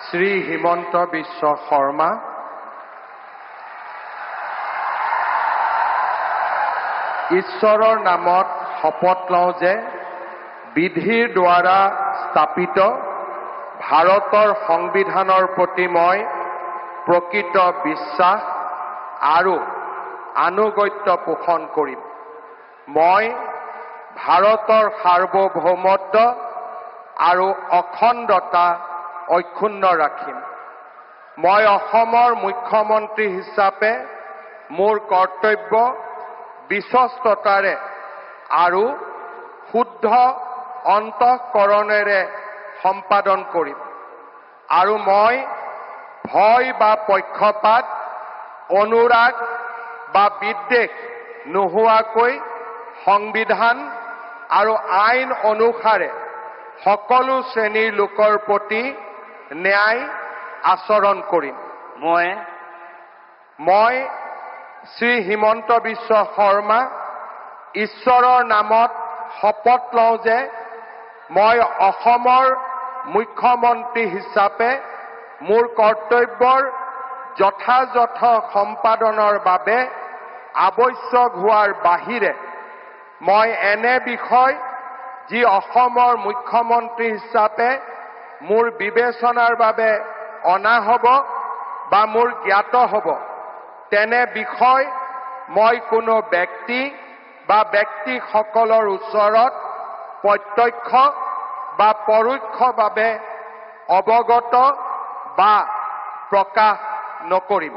শ্ৰী হিমন্ত বিশ্ব শৰ্মা, ঈশ্বৰৰ নামত শপত লওঁ যে বিধিৰ দ্বাৰা স্থাপিত ভাৰতৰ সংবিধানৰ প্ৰতি মই প্ৰকৃত বিশ্বাস আৰু আনুগত্য পোষণ কৰিম। মই ভাৰতৰ সাৰ্বভৌমত্ব আৰু অখণ্ডতা অক্ষুণ্ণ ৰাখিম। মই অসমৰ মুখ্যমন্ত্ৰী হিচাপে মোৰ কৰ্তব্য বিশ্বস্ততাৰে আৰু শুদ্ধ অন্তঃকৰণেৰে সম্পাদন কৰিম আৰু মই ভয় বা পক্ষপাত, অনুৰাগ বা বিদ্বেষ নোহোৱাকৈ সংবিধান আৰু আইন অনুসাৰে সকলো শ্ৰেণীৰ লোকৰ প্ৰতি ন্যায় আচৰণ কৰিম। মই শ্ৰী হিমন্ত বিশ্ব শৰ্মা ঈশ্বৰৰ নামত শপত লওঁ যে মই অসমৰ মুখ্যমন্ত্ৰী হিচাপে মোৰ কৰ্তব্যৰ যথাযথ সম্পাদনৰ বাবে আৱশ্যক হোৱাৰ বাহিৰে মই এনে বিষয় যি অসমৰ মুখ্যমন্ত্ৰী হিচাপে মোৰ বিবেচনাৰ বাবে অনা হ'ব বা মোৰ জ্ঞাত হ'ব, তেনে বিষয় মই কোনো ব্যক্তি বা ব্যক্তিসকলৰ ওচৰত প্ৰত্যক্ষ বা পৰোক্ষভাৱে অৱগত বা প্ৰকাশ নকৰিম।